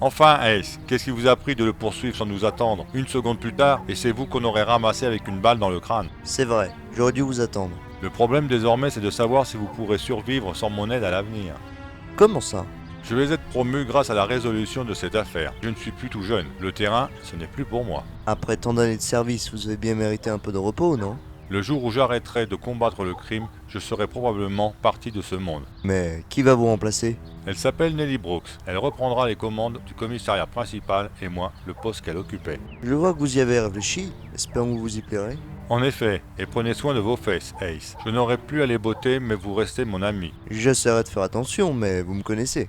Enfin, Ace, qu'est-ce qui vous a pris de le poursuivre sans nous attendre? Une seconde plus tard, et c'est vous qu'on aurait ramassé avec une balle dans le crâne. C'est vrai, j'aurais dû vous attendre. Le problème désormais, c'est de savoir si vous pourrez survivre sans mon aide à l'avenir. Comment ça? Je vais être promu grâce à la résolution de cette affaire. Je ne suis plus tout jeune. Le terrain, ce n'est plus pour moi. Après tant d'années de service, vous avez bien mérité un peu de repos, non? Le jour où j'arrêterai de combattre le crime, je serai probablement parti de ce monde. Mais qui va vous remplacer? Elle s'appelle Nelly Brooks. Elle reprendra les commandes du commissariat principal et moi, le poste qu'elle occupait. Je vois que vous y avez réfléchi, espérons que vous y plairez. En effet, et prenez soin de vos fesses, Ace. Je n'aurai plus à les botter, mais vous restez mon ami. J'essaierai de faire attention, mais vous me connaissez.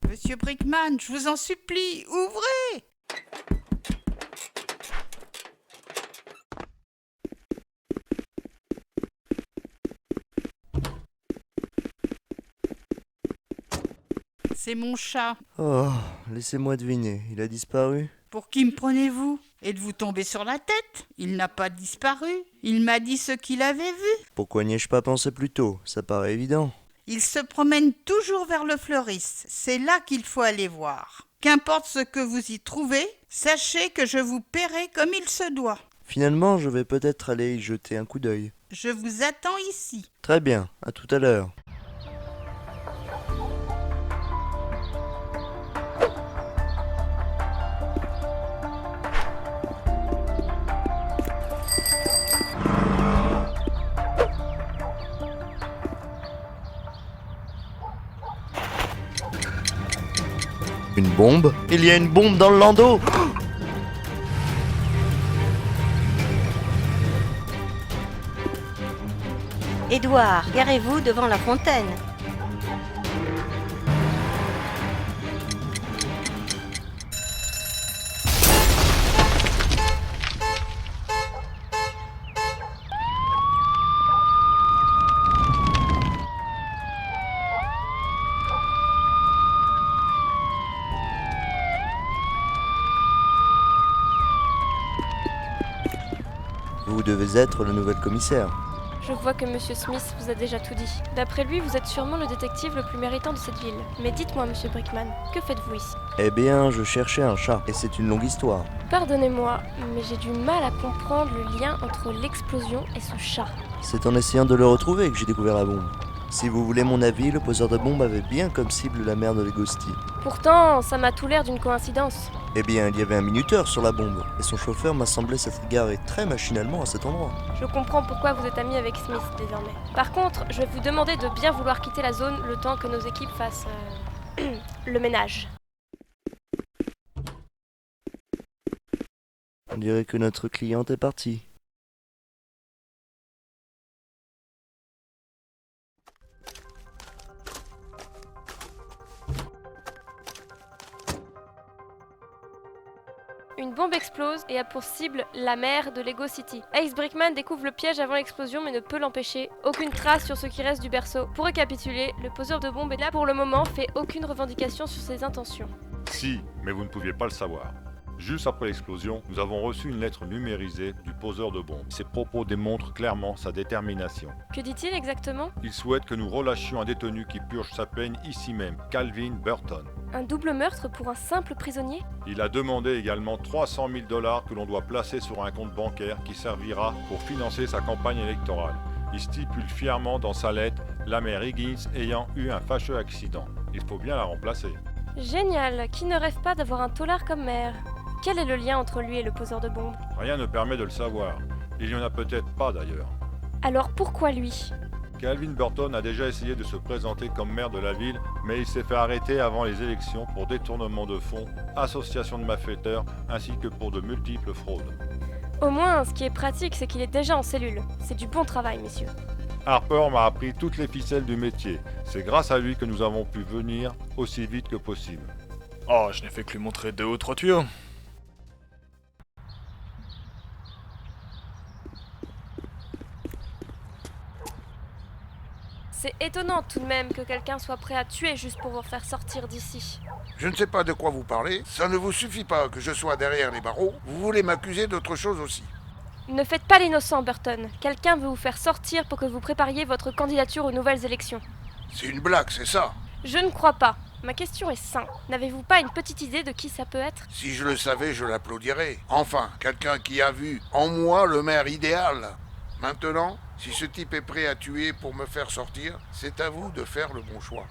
Monsieur Brickman, je vous en supplie, ouvrez! C'est mon chat. Oh, laissez-moi deviner, il a disparu? Pour qui me prenez-vous? Êtes-vous tombé sur la tête? Il n'a pas disparu. Il m'a dit ce qu'il avait vu. Pourquoi n'y ai-je pas pensé plus tôt? Ça paraît évident. Il se promène toujours vers le fleuriste. C'est là qu'il faut aller voir. Qu'importe ce que vous y trouvez, sachez que je vous paierai comme il se doit. Finalement, je vais peut-être aller y jeter un coup d'œil. Je vous attends ici. Très bien, à tout à l'heure. Une bombe? Il y a une bombe dans le landau! Édouard, garez-vous devant la fontaine. Vous devez être le nouvel commissaire. Je vois que Monsieur Smith vous a déjà tout dit. D'après lui, vous êtes sûrement le détective le plus méritant de cette ville. Mais dites-moi, Monsieur Brickman, que faites-vous ici? Eh bien, je cherchais un chat, et c'est une longue histoire. Pardonnez-moi, mais j'ai du mal à comprendre le lien entre l'explosion et ce chat. C'est en essayant de le retrouver que j'ai découvert la bombe. Si vous voulez mon avis, le poseur de bombe avait bien comme cible la mère de Legosti. Pourtant, ça m'a tout l'air d'une coïncidence. Eh bien, il y avait un minuteur sur la bombe, et son chauffeur m'a semblé s'être garé très machinalement à cet endroit. Je comprends pourquoi vous êtes ami avec Smith désormais. Par contre, je vais vous demander de bien vouloir quitter la zone le temps que nos équipes fassent le ménage. On dirait que notre cliente est partie. Une bombe explose et a pour cible la mer de Lego City. Ace Brickman découvre le piège avant l'explosion mais ne peut l'empêcher. Aucune trace sur ce qui reste du berceau. Pour récapituler, le poseur de bombe est là pour le moment, fait aucune revendication sur ses intentions. Si, mais vous ne pouviez pas le savoir. Juste après l'explosion, nous avons reçu une lettre numérisée du poseur de bombe. Ses propos démontrent clairement sa détermination. Que dit-il exactement? Il souhaite que nous relâchions un détenu qui purge sa peine ici même, Calvin Burton. Un double meurtre pour un simple prisonnier? Il a demandé également 300 000 $ que l'on doit placer sur un compte bancaire qui servira pour financer sa campagne électorale. Il stipule fièrement dans sa lettre la mère Higgins ayant eu un fâcheux accident. Il faut bien la remplacer. Génial! Qui ne rêve pas d'avoir un taulard comme mère? Quel est le lien entre lui et le poseur de bombe? Rien ne permet de le savoir. Il n'y en a peut-être pas d'ailleurs. Alors pourquoi lui? Calvin Burton a déjà essayé de se présenter comme maire de la ville, mais il s'est fait arrêter avant les élections pour détournement de fonds, association de malfaiteurs, ainsi que pour de multiples fraudes. Au moins, ce qui est pratique, c'est qu'il est déjà en cellule. C'est du bon travail, messieurs. Harper m'a appris toutes les ficelles du métier. C'est grâce à lui que nous avons pu venir aussi vite que possible. Oh, je n'ai fait que lui montrer 2 ou 3 tuyaux. C'est étonnant tout de même que quelqu'un soit prêt à tuer juste pour vous faire sortir d'ici. Je ne sais pas de quoi vous parlez. Ça ne vous suffit pas que je sois derrière les barreaux. Vous voulez m'accuser d'autre chose aussi. Ne faites pas l'innocent, Burton. Quelqu'un veut vous faire sortir pour que vous prépariez votre candidature aux nouvelles élections. C'est une blague, c'est ça? Je ne crois pas. Ma question est simple. N'avez-vous pas une petite idée de qui ça peut être? Si je le savais, je l'applaudirais. Enfin, quelqu'un qui a vu en moi le maire idéal. Maintenant, si ce type est prêt à tuer pour me faire sortir, c'est à vous de faire le bon choix.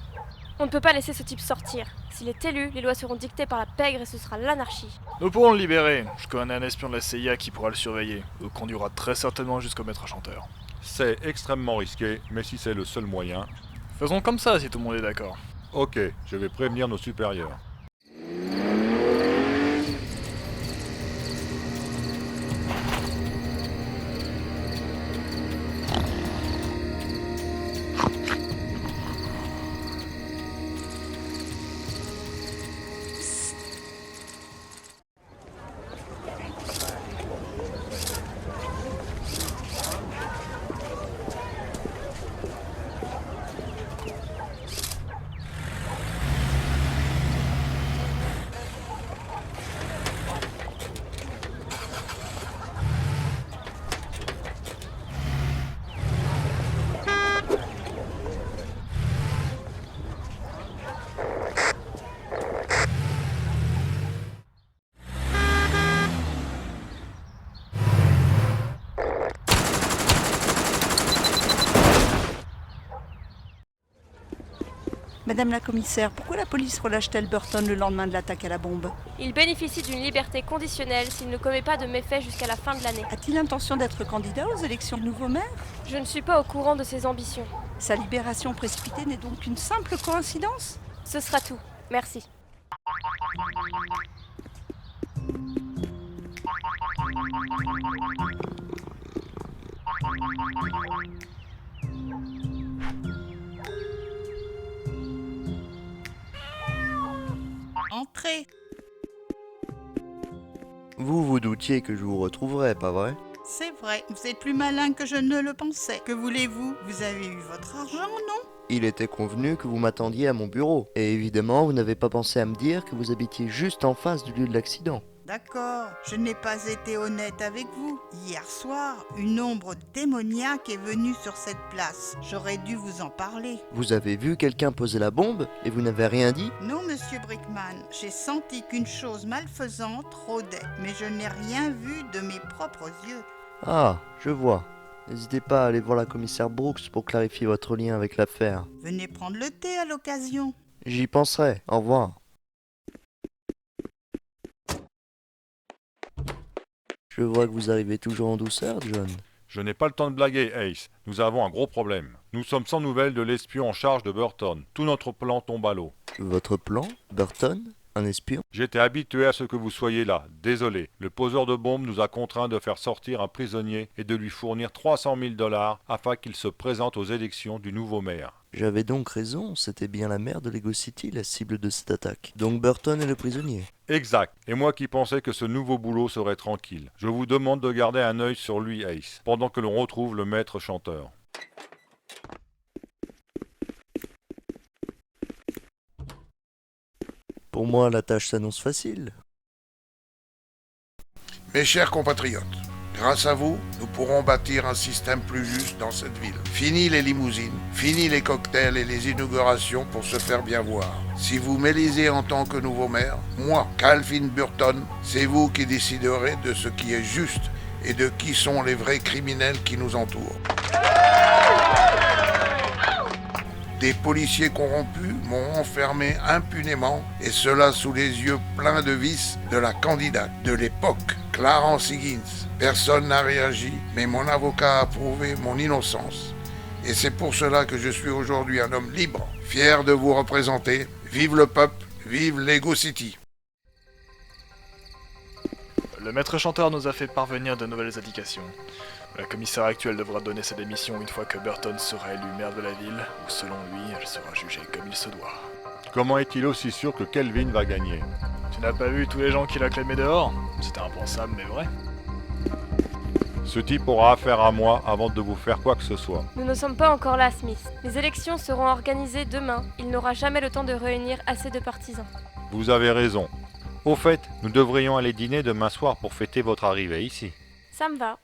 On ne peut pas laisser ce type sortir. S'il est élu, les lois seront dictées par la pègre et ce sera l'anarchie. Nous pourrons le libérer. Je connais un espion de la CIA qui pourra le surveiller. Le conduira très certainement jusqu'au maître chanteur. C'est extrêmement risqué, mais si c'est le seul moyen... Faisons comme ça si tout le monde est d'accord. Ok, je vais prévenir nos supérieurs. Madame la commissaire, pourquoi la police relâche-t-elle Burton le lendemain de l'attaque à la bombe? Il bénéficie d'une liberté conditionnelle s'il ne commet pas de méfaits jusqu'à la fin de l'année. A-t-il l'intention d'être candidat aux élections de nouveau maire? Je ne suis pas au courant de ses ambitions. Sa libération précipitée n'est donc qu'une simple coïncidence? Ce sera tout. Merci. Entrez. Vous vous doutiez que je vous retrouverais, pas vrai? C'est vrai, vous êtes plus malin que je ne le pensais. Que voulez-vous? Vous avez eu votre argent, non? Il était convenu que vous m'attendiez à mon bureau. Et évidemment, vous n'avez pas pensé à me dire que vous habitiez juste en face du lieu de l'accident. d'accord, je n'ai pas été honnête avec vous. Hier soir, une ombre démoniaque est venue sur cette place. J'aurais dû vous en parler. Vous avez vu quelqu'un poser la bombe et vous n'avez rien dit? Non, monsieur Brickman, j'ai senti qu'une chose malfaisante rôdait, mais je n'ai rien vu de mes propres yeux. Ah, je vois. N'hésitez pas à aller voir la commissaire Brooks pour clarifier votre lien avec l'affaire. Venez prendre le thé à l'occasion. J'y penserai. Au revoir. Je vois que vous arrivez toujours en douceur, John. Je n'ai pas le temps de blaguer, Ace. Nous avons un gros problème. Nous sommes sans nouvelles de l'espion en charge de Burton. Tout notre plan tombe à l'eau. Votre plan? Burton? Un espion? J'étais habitué à ce que vous soyez là. Désolé. Le poseur de bombes nous a contraints de faire sortir un prisonnier et de lui fournir 300 000 $ afin qu'il se présente aux élections du nouveau maire. J'avais donc raison, c'était bien la maire de Lego City, la cible de cette attaque. Donc Burton est le prisonnier. Exact. Et moi qui pensais que ce nouveau boulot serait tranquille. Je vous demande de garder un œil sur lui, Ace, pendant que l'on retrouve le maître chanteur. Pour moi, la tâche s'annonce facile. Mes chers compatriotes, grâce à vous, nous pourrons bâtir un système plus juste dans cette ville. Fini les limousines, fini les cocktails et les inaugurations pour se faire bien voir. Si vous m'élisez en tant que nouveau maire, moi, Calvin Burton, c'est vous qui déciderez de ce qui est juste et de qui sont les vrais criminels qui nous entourent. Des policiers corrompus m'ont enfermé impunément, et cela sous les yeux pleins de vices de la candidate de l'époque, Clarence Higgins. Personne n'a réagi, mais mon avocat a prouvé mon innocence. Et c'est pour cela que je suis aujourd'hui un homme libre, fier de vous représenter. Vive le peuple, vive Lego City. Le maître chanteur nous a fait parvenir de nouvelles indications. La commissaire actuelle devra donner sa démission une fois que Burton sera élu maire de la ville, où selon lui, elle sera jugée comme il se doit. Comment est-il aussi sûr que Kelvin va gagner? Tu n'as pas vu tous les gens qui l'acclamaient dehors? C'était impensable mais vrai. Ce type aura affaire à moi avant de vous faire quoi que ce soit. Nous ne sommes pas encore là, Smith. Les élections seront organisées demain. Il n'aura jamais le temps de réunir assez de partisans. Vous avez raison. Au fait, nous devrions aller dîner demain soir pour fêter votre arrivée ici. Ça me va.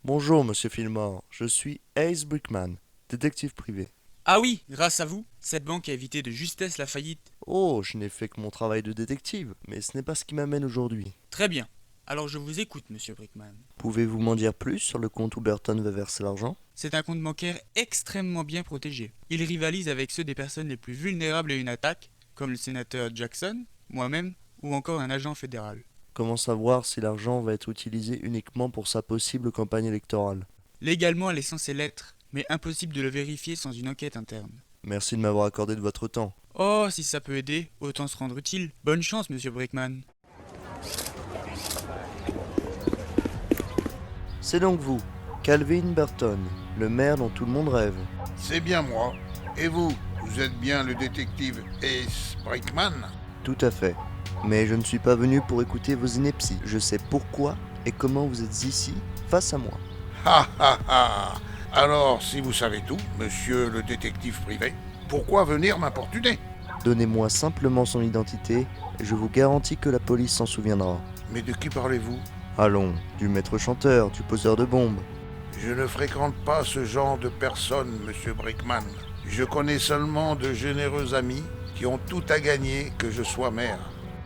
Bonjour, monsieur Fillmore. Je suis Ace Brickman, détective privé. Ah oui, grâce à vous, cette banque a évité de justesse la faillite. Oh, je n'ai fait que mon travail de détective, mais ce n'est pas ce qui m'amène aujourd'hui. Très bien. Alors je vous écoute, monsieur Brickman. Pouvez-vous m'en dire plus sur le compte où Burton va verser l'argent? C'est un compte bancaire extrêmement bien protégé. Il rivalise avec ceux des personnes les plus vulnérables à une attaque, comme le sénateur Jackson, moi-même, ou encore un agent fédéral. Comment savoir si l'argent va être utilisé uniquement pour sa possible campagne électorale? Légalement, elle est censée l'être, mais impossible de le vérifier sans une enquête interne. Merci de m'avoir accordé de votre temps. Oh, si ça peut aider, autant se rendre utile. Bonne chance, monsieur Brickman. C'est donc vous, Calvin Burton, le maire dont tout le monde rêve. C'est bien moi. Et vous, vous êtes bien le détective Ace Brickman? Tout à fait. Mais je ne suis pas venu pour écouter vos inepties. Je sais pourquoi et comment vous êtes ici, face à moi. Ha ha ha! Alors, si vous savez tout, monsieur le détective privé, pourquoi venir m'importuner? Donnez-moi simplement son identité et je vous garantis que la police s'en souviendra. Mais de qui parlez-vous? Allons, du maître chanteur, du poseur de bombes. Je ne fréquente pas ce genre de personnes, monsieur Brickman. Je connais seulement de généreux amis qui ont tout à gagner que je sois maire.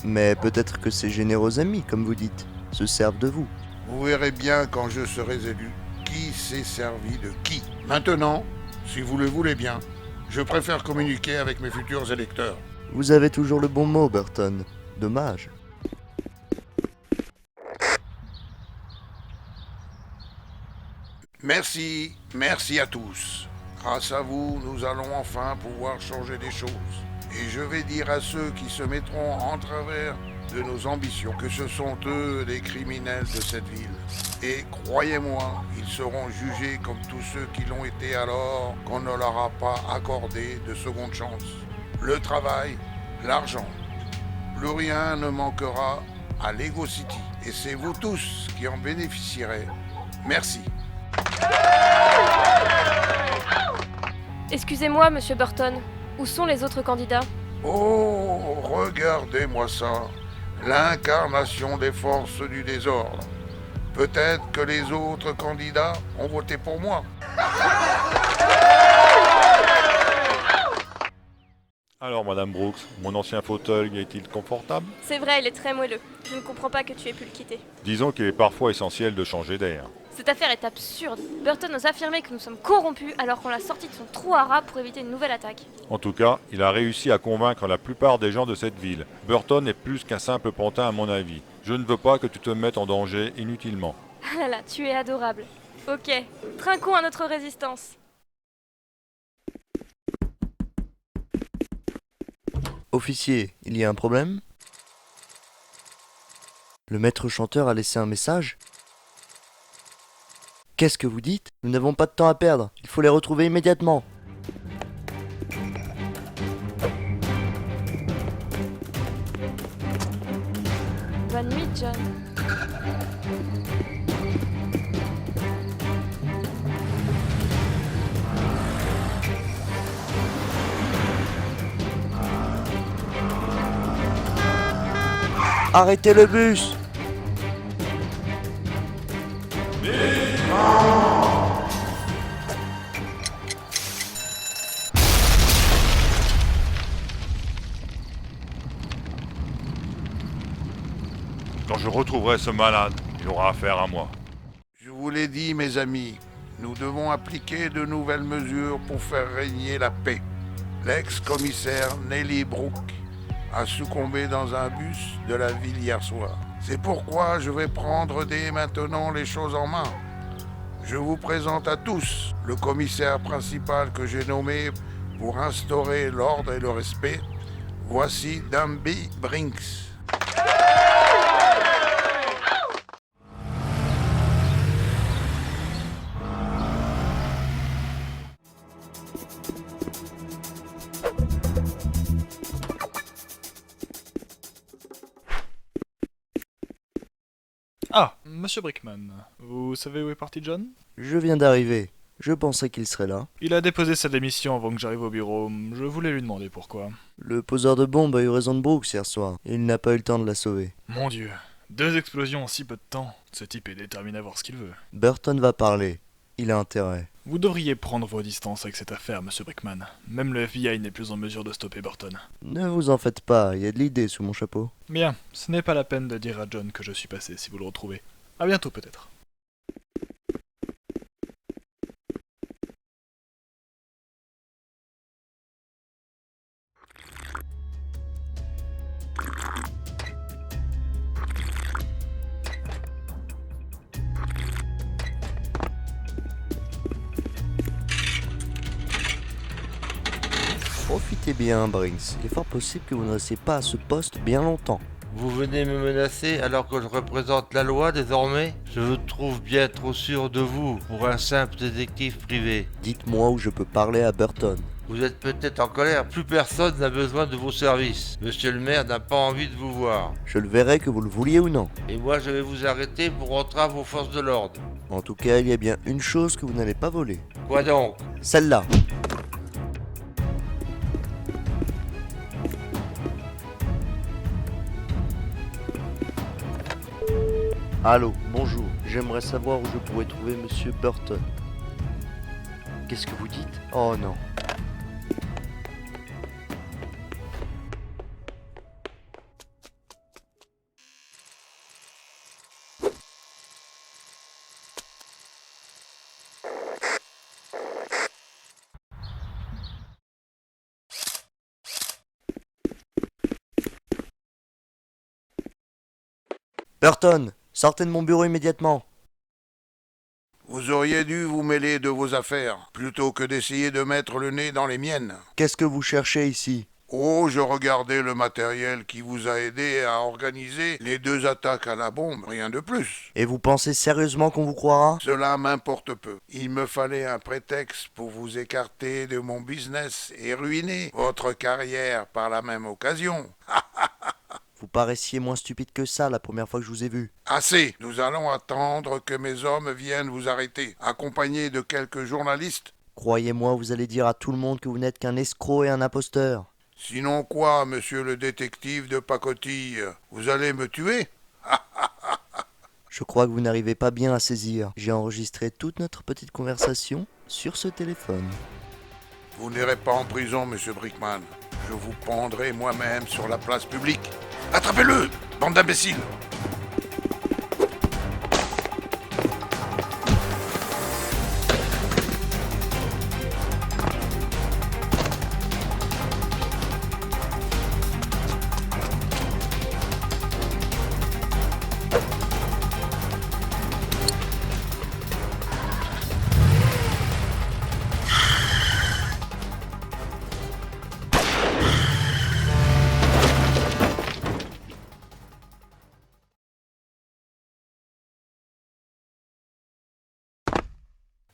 Mais peut-être que ces généreux amis, comme vous dites, se servent de vous. Vous verrez bien quand je serai élu qui s'est servi de qui. Maintenant, si vous le voulez bien, je préfère communiquer avec mes futurs électeurs. Vous avez toujours le bon mot, Burton. Dommage. Merci à tous. Grâce à vous, nous allons enfin pouvoir changer des choses. Et je vais dire à ceux qui se mettront en travers de nos ambitions que ce sont eux les criminels de cette ville. Et croyez-moi, ils seront jugés comme tous ceux qui l'ont été alors qu'on ne leur a pas accordé de seconde chance. Le travail, l'argent, plus rien ne manquera à Lego City. Et c'est vous tous qui en bénéficierez. Merci. Excusez-moi, monsieur Burton. Où sont les autres candidats? Oh, regardez-moi ça. L'incarnation des forces du désordre. Peut-être que les autres candidats ont voté pour moi. Alors, Madame Brooks, mon ancien fauteuil est-il confortable? C'est vrai, il est très moelleux. Je ne comprends pas que tu aies pu le quitter. Disons qu'il est parfois essentiel de changer d'air. Cette affaire est absurde. Burton ose affirmer que nous sommes corrompus alors qu'on l'a sorti de son trou à rats pour éviter une nouvelle attaque. En tout cas, il a réussi à convaincre la plupart des gens de cette ville. Burton est plus qu'un simple pantin à mon avis. Je ne veux pas que tu te mettes en danger inutilement. Ah là là, tu es adorable. Ok, trinquons à notre résistance. Officier, il y a un problème? Le maître chanteur a laissé un message? Qu'est-ce que vous dites? Nous n'avons pas de temps à perdre, il faut les retrouver immédiatement. Bonne nuit, John. Arrêtez le bus! Quand je retrouverai ce malade, il aura affaire à moi. Je vous l'ai dit, mes amis, nous devons appliquer de nouvelles mesures pour faire régner la paix. L'ex-commissaire Nellie Brooke a succombé dans un bus de la ville hier soir. C'est pourquoi je vais prendre dès maintenant les choses en main. Je vous présente à tous le commissaire principal que j'ai nommé pour instaurer l'ordre et le respect. Voici Danby Brinks. Ah, Monsieur Brickman, vous savez où est parti John? Je viens d'arriver. Je pensais qu'il serait là. Il a déposé sa démission avant que j'arrive au bureau. Je voulais lui demander pourquoi. Le poseur de bombe a eu raison de Brooks hier soir. Il n'a pas eu le temps de la sauver. Mon Dieu, 2 explosions en si peu de temps. Ce type est déterminé à voir ce qu'il veut. Burton va parler. Il a intérêt. Vous devriez prendre vos distances avec cette affaire, Monsieur Brickman. Même le FBI n'est plus en mesure de stopper Burton. Ne vous en faites pas, il y a de l'idée sous mon chapeau. Bien, ce n'est pas la peine de dire à John que je suis passé si vous le retrouvez. À bientôt peut-être. Profitez bien, Brinks. Il est fort possible que vous ne restiez pas à ce poste bien longtemps. Vous venez me menacer alors que je représente la loi désormais? Je vous trouve bien trop sûr de vous pour un simple détective privé. Dites-moi où je peux parler à Burton. Vous êtes peut-être en colère, plus personne n'a besoin de vos services. Monsieur le maire n'a pas envie de vous voir. Je le verrai que vous le vouliez ou non. Et moi je vais vous arrêter pour entrave aux forces de l'ordre. En tout cas, il y a bien une chose que vous n'allez pas voler. Quoi donc? Celle-là. Allô, bonjour. J'aimerais savoir où je pourrais trouver Monsieur Burton. Qu'est-ce que vous dites? Oh non. Burton, sortez de mon bureau immédiatement. Vous auriez dû vous mêler de vos affaires, plutôt que d'essayer de mettre le nez dans les miennes. Qu'est-ce que vous cherchez ici? Oh, je regardais le matériel qui vous a aidé à organiser les 2 attaques à la bombe, rien de plus. Et vous pensez sérieusement qu'on vous croira? Cela m'importe peu. Il me fallait un prétexte pour vous écarter de mon business et ruiner votre carrière par la même occasion. Vous paraissiez moins stupide que ça la première fois que je vous ai vu. Assez, nous allons attendre que mes hommes viennent vous arrêter, accompagnés de quelques journalistes Croyez-moi, vous allez dire à tout le monde que vous n'êtes qu'un escroc et un imposteur. Sinon quoi, monsieur le détective de pacotille? Vous allez me tuer? Je crois que vous n'arrivez pas bien à saisir. J'ai enregistré toute notre petite conversation sur ce téléphone. Vous n'irez pas en prison, monsieur Brickman. Je vous pendrai moi-même sur la place publique. Attrapez-le, bande d'imbéciles!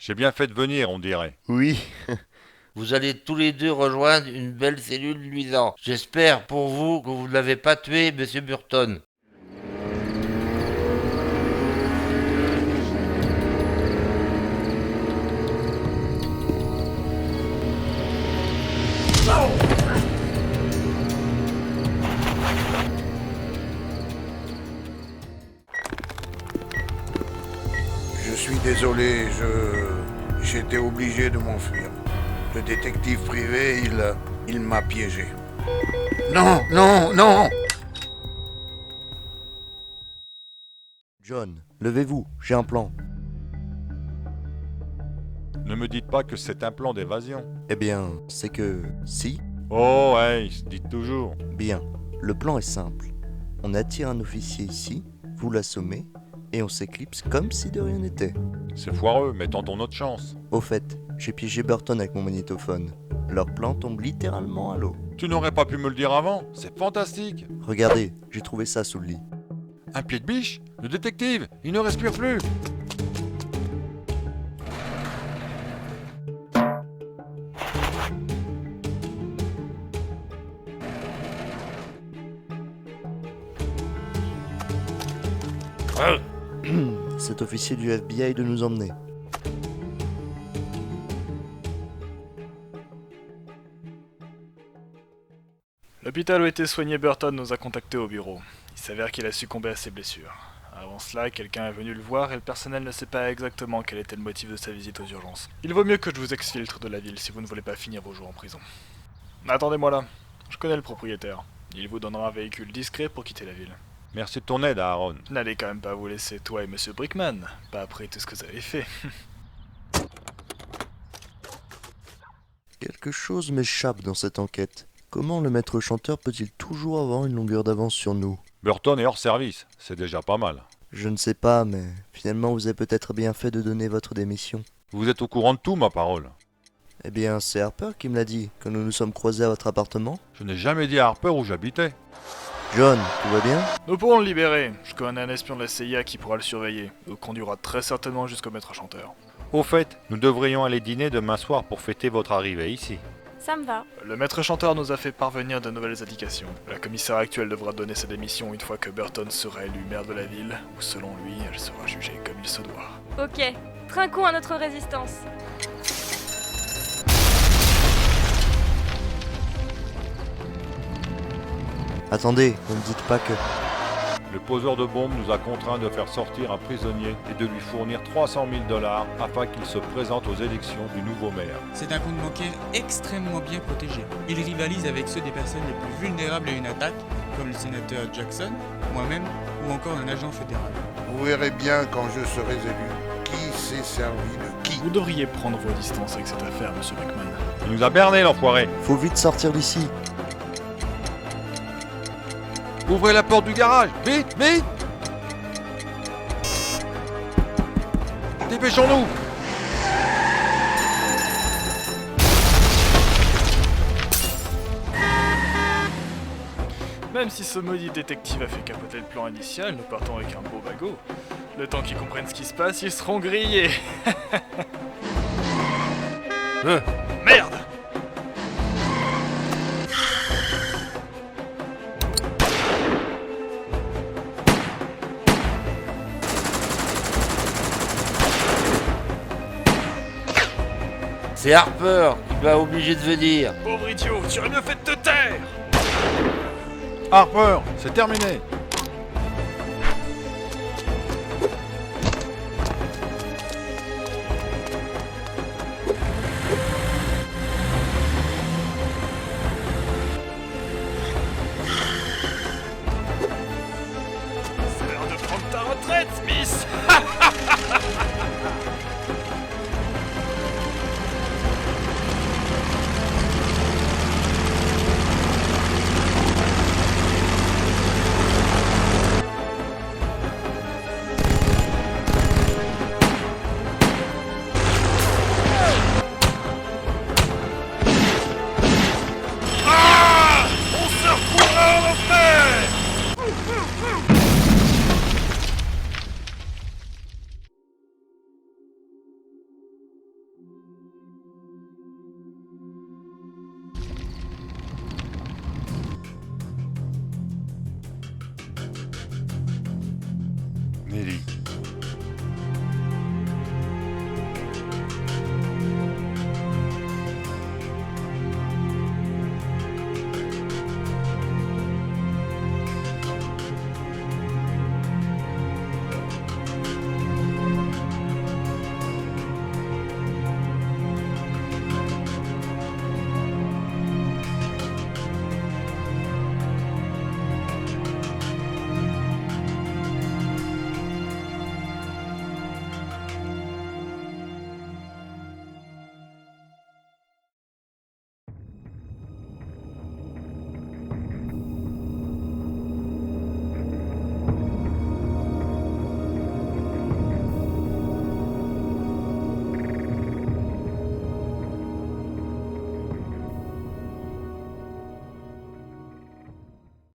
J'ai bien fait de venir, on dirait. Oui. Vous allez tous les deux rejoindre une belle cellule luisante. J'espère pour vous que vous ne l'avez pas tué, monsieur Burton. Je suis désolé, j'étais obligé de m'enfuir. Le détective privé, il m'a piégé. Non, non, non! John, levez-vous, j'ai un plan. Ne me dites pas que c'est un plan d'évasion. Eh bien, c'est que... Si. Oh, Ace, dites toujours. Bien, le plan est simple. On attire un officier ici, vous l'assommez, et on s'éclipse comme si de rien n'était. C'est foireux, mais tentons notre chance. Au fait, j'ai piégé Burton avec mon magnétophone. Leur plan tombe littéralement à l'eau. Tu n'aurais pas pu me le dire avant? C'est fantastique. Regardez, j'ai trouvé ça sous le lit. Un pied de biche? Le détective, il ne respire plus. Cet officier du FBI de nous emmener. L'hôpital où était soigné Burton nous a contactés au bureau. Il s'avère qu'il a succombé à ses blessures. Avant cela, quelqu'un est venu le voir et le personnel ne sait pas exactement quel était le motif de sa visite aux urgences. Il vaut mieux que je vous exfiltre de la ville si vous ne voulez pas finir vos jours en prison. Attendez-moi là, je connais le propriétaire. Il vous donnera un véhicule discret pour quitter la ville. Merci de ton aide, Aaron. Je n'allais quand même pas vous laisser, toi et monsieur Brickman, pas après tout ce que vous avez fait. Quelque chose m'échappe dans cette enquête. Comment le maître chanteur peut-il toujours avoir une longueur d'avance sur nous? Burton est hors service, c'est déjà pas mal. Je ne sais pas, mais finalement vous avez peut-être bien fait de donner votre démission. Vous êtes au courant de tout, ma parole. Eh bien, c'est Harper qui me l'a dit, quand nous nous sommes croisés à votre appartement. Je n'ai jamais dit à Harper où j'habitais. John, tout va bien? Nous pourrons le libérer. Je connais un espion de la CIA qui pourra le surveiller. Il le conduira très certainement jusqu'au maître chanteur. Au fait, nous devrions aller dîner demain soir pour fêter votre arrivée ici. Ça me va. Le maître chanteur nous a fait parvenir de nouvelles indications. La commissaire actuelle devra donner sa démission une fois que Burton sera élu maire de la ville, où selon lui, elle sera jugée comme il se doit. Ok, trinquons à notre résistance. Attendez, ne me dites pas que... Le poseur de bombes nous a contraints de faire sortir un prisonnier et de lui fournir 300 000 $ afin qu'il se présente aux élections du nouveau maire. C'est un compte bancaire extrêmement bien protégé. Il rivalise avec ceux des personnes les plus vulnérables à une attaque, comme le sénateur Jackson, moi-même ou encore un agent fédéral. Vous verrez bien quand je serai élu qui s'est servi de qui. Vous devriez prendre vos distances avec cette affaire, monsieur Brickman. Il nous a berné, l'enfoiré. Faut vite sortir d'ici. Ouvrez la porte du garage, vite, vite! Dépêchons-nous! Même si ce maudit détective a fait capoter le plan initial, nous partons avec un beau bagot. Le temps qu'ils comprennent ce qui se passe, ils seront grillés. Merde! C'est C'est Harper qui m'a obligé de venir. Pauvre idiot, tu aurais mieux fait de te taire. Harper, c'est terminé.